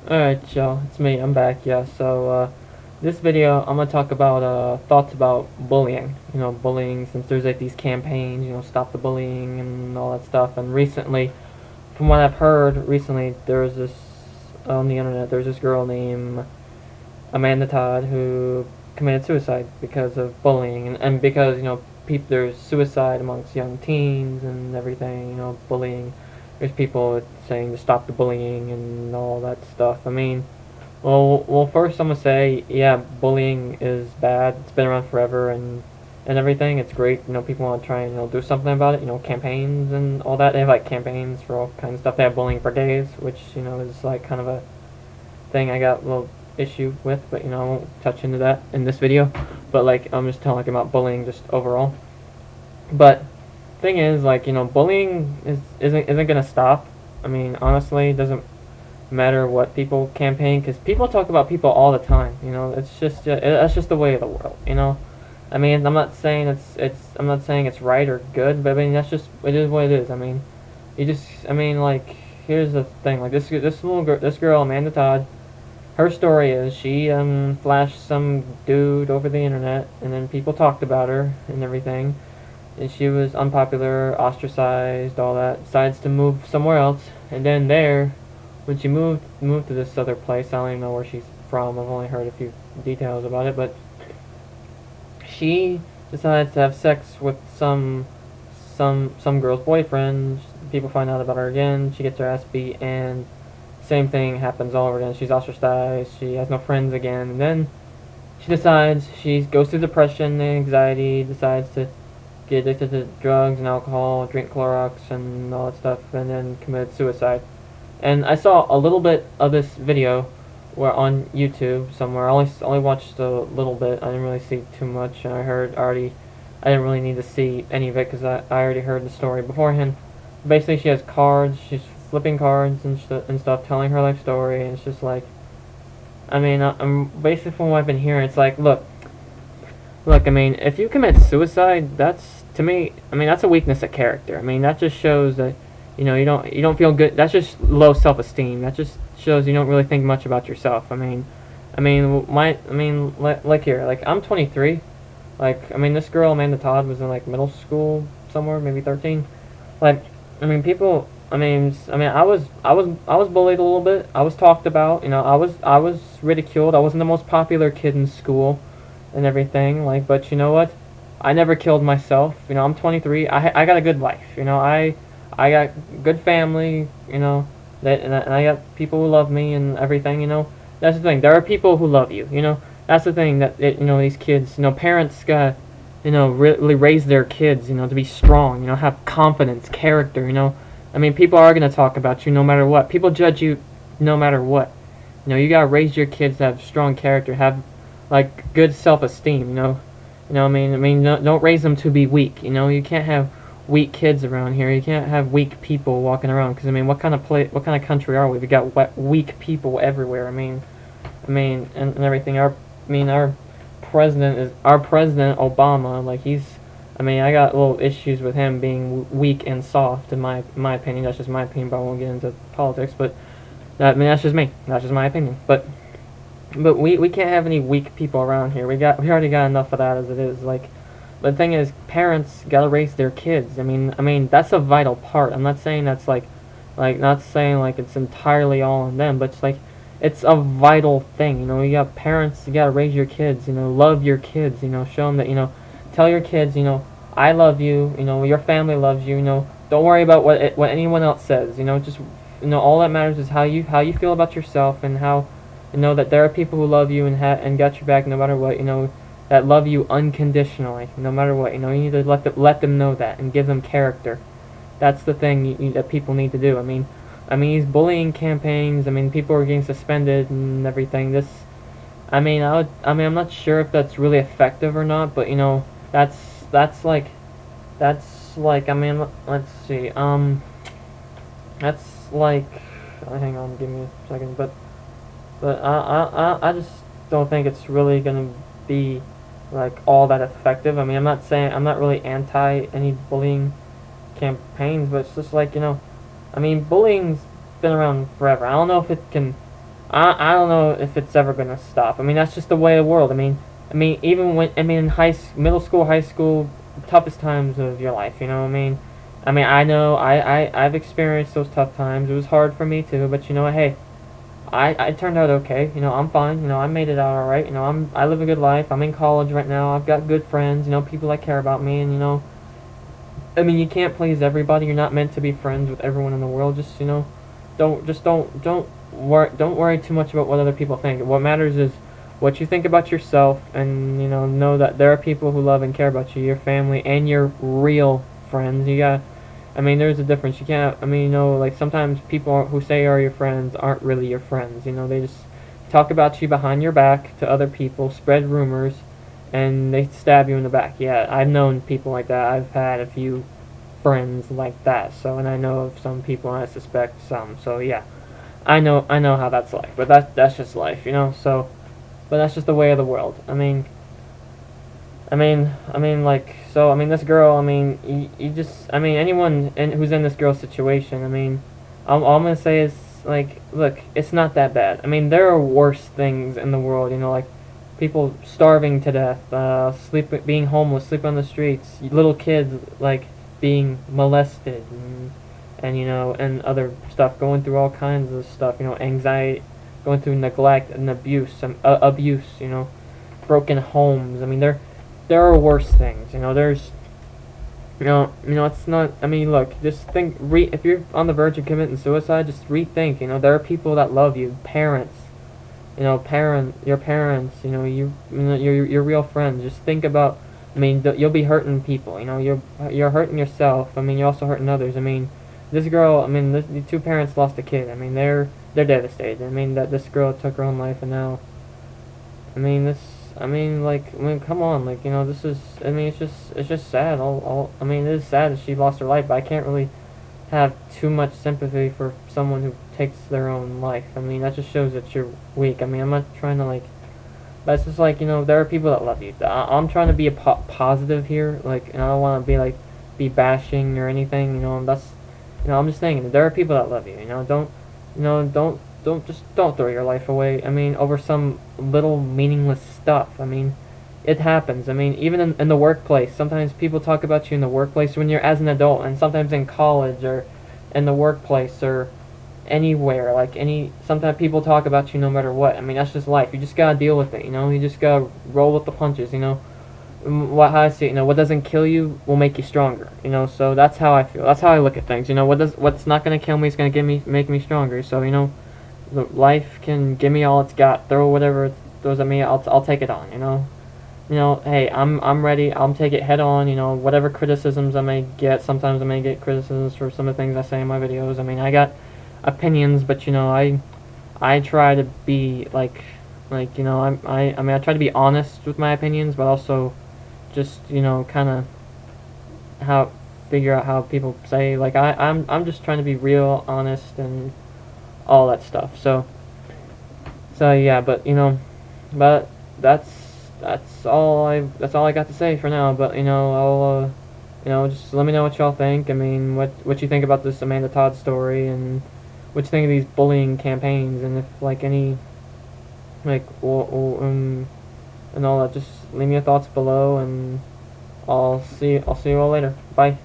Alright, y'all, it's me, I'm back, yeah. This video, I'm gonna talk about, thoughts about bullying. Bullying, since there's, like, these campaigns, stop the bullying and all that stuff. And recently, from what I've heard, there was this, on the internet, there's this girl named Amanda Todd who committed suicide because of bullying. And because, there's suicide amongst young teens and everything, bullying. There's people saying to stop the bullying and all that stuff. First I'm gonna say, yeah, bullying is bad. It's been around forever and everything. It's great. People want to try and do something about it. Campaigns and all that. They have like campaigns for all kinds of stuff. They have bullying for days, which is like kind of a thing I got a little issue with, but I won't touch into that in this video. But like I'm just talking about bullying just overall. But thing is, like, bullying isn't gonna stop. Honestly, it doesn't matter what people campaign, because people talk about people all the time. That's just the way of the world. I'm not saying I'm not saying it's right or good, but that's just, it is what it is. Like, here's the thing. Like, this girl Amanda Todd, her story is she flashed some dude over the internet, and then people talked about her and everything, and she was unpopular, ostracized, all that. Decides to move somewhere else, and then when she moved to this other place, I don't even know where she's from. I've only heard a few details about it, but she decides to have sex with some girl's boyfriend. People find out about her again. She gets her ass beat, and same thing happens all over again. She's ostracized. She has no friends again, and then she goes through depression and anxiety. Decides to get addicted to drugs and alcohol, drink Clorox and all that stuff, and then commit suicide. And I saw a little bit of this video where on YouTube somewhere. I only watched a little bit. I didn't really see too much, and I didn't really need to see any of it because I already heard the story beforehand. Basically, she has cards. She's flipping cards and stuff, telling her life story, and it's just like, I'm basically, from what I've been hearing, it's like, look, if you commit suicide, that's, to me, that's a weakness of character. That just shows that, you don't feel good. That's just low self-esteem. That just shows you don't really think much about yourself. Like here, like, I'm 23. Like, this girl Amanda Todd was in like middle school somewhere, maybe 13. Like, people. I was bullied a little bit. I was talked about. I was ridiculed. I wasn't the most popular kid in school and everything, like, but you know what? I never killed myself. I'm 23. I got a good life. I got good family. And I got people who love me and everything. That's the thing. There are people who love you. That's the thing that these kids. Parents got really raise their kids. To be strong. Have confidence, character. People are gonna talk about you no matter what. People judge you no matter what. You gotta raise your kids to have strong character, have like good self-esteem. Don't raise them to be weak. You can't have weak kids around here. You can't have weak people walking around. Because what kind of country are we? We got weak people everywhere. And everything. Our president Obama. Like, he's. I got little issues with him being weak and soft. In my opinion, that's just my opinion. But I won't get into politics. But that's just me. That's just my opinion. But we can't have any weak people around here. We already got enough of that as it is. Like, but the thing is, parents gotta raise their kids. That's a vital part. I'm not saying that's not saying like it's entirely all on them, but it's like, it's a vital thing. You got parents. You gotta raise your kids. Love your kids. Show them that. Tell your kids. I love you. Your family loves you. Don't worry about what anyone else says. Just all that matters is how you feel about yourself, and how. That there are people who love you and got your back no matter what. That love you unconditionally, no matter what. You need to let them know that and give them character. That's the thing that people need to do. These bullying campaigns. People are getting suspended and everything. I'm not sure if that's really effective or not, but that's like, let's see. That's like, hang on, give me a second, but I just don't think it's really gonna be like all that effective. I'm not really anti any bullying campaigns, but it's just like, bullying's been around forever. I don't know if it can I don't know if it's ever gonna stop. I mean, that's just the way of the world. Even when in middle school, high school, toughest times of your life. You know what I mean? I know I've experienced those tough times. It was hard for me too, but you know what? Hey, I turned out okay. You know, I'm fine. You know, I made it out all right. You know, I live a good life. I'm in college right now. I've got good friends. You know, people that care about me, and you know, you can't please everybody. You're not meant to be friends with everyone in the world. Just you know, don't worry too much about what other people think. What matters is what you think about yourself, and you know that there are people who love and care about you, your family, and your real friends. There's a difference. You can't. Like sometimes people who say are your friends aren't really your friends. You know, they just talk about you behind your back to other people, spread rumors, and they stab you in the back. Yeah, I've known people like that. I've had a few friends like that. So, and I know of some people, and I suspect some. So, yeah, I know how that's like. But that's just life, you know. So, but that's just the way of the world. This girl. You just. Anyone who's in this girl's situation. All I'm gonna say is like, look, it's not that bad. There are worse things in the world. You know, like people starving to death, being homeless, sleeping on the streets, little kids like being molested, and other stuff, going through all kinds of stuff. You know, anxiety, going through neglect and abuse. You know, broken homes. There are worse things. It's not. Look, just think. If you're on the verge of committing suicide, just rethink. There are people that love you, parents. Your parents. Your real friends. Just think about. You'll be hurting people. You're hurting yourself. You're also hurting others. This girl. The two parents lost a kid. They're devastated. That this girl took her own life, and now. Come on, this is. It's just sad. It is sad that she lost her life, but I can't really have too much sympathy for someone who takes their own life. That just shows that you're weak. I'm not trying to but it's just there are people that love you. I'm trying to be a positive here, and I don't want to be bashing or anything. I'm just saying there are people that love you. Don't throw your life away. Over some little meaningless stuff. It happens. Even in the workplace, sometimes people talk about you in the workplace when you're as an adult, and sometimes in college or in the workplace or anywhere. Sometimes people talk about you no matter what. That's just life. You just gotta deal with it. You just gotta roll with the punches. How I see it. What doesn't kill you will make you stronger. So that's how I feel. That's how I look at things. What's not gonna kill me is gonna make me stronger. So life can give me all it's got. Throw whatever it throws at me. I'll take it on. Hey, I'm ready. I'll take it head on. Whatever criticisms I may get. Sometimes I may get criticisms for some of the things I say in my videos. I got opinions, but I try to be I try to be honest with my opinions, but also just kind of figure out how people say. I'm just trying to be real, honest, and all that stuff. So yeah, but that's all I got to say for now. But I'll just let me know what y'all think. What you think about this Amanda Todd story, and what you think of these bullying campaigns, and if any and all that. Just leave me your thoughts below, and I'll see you all later. Bye.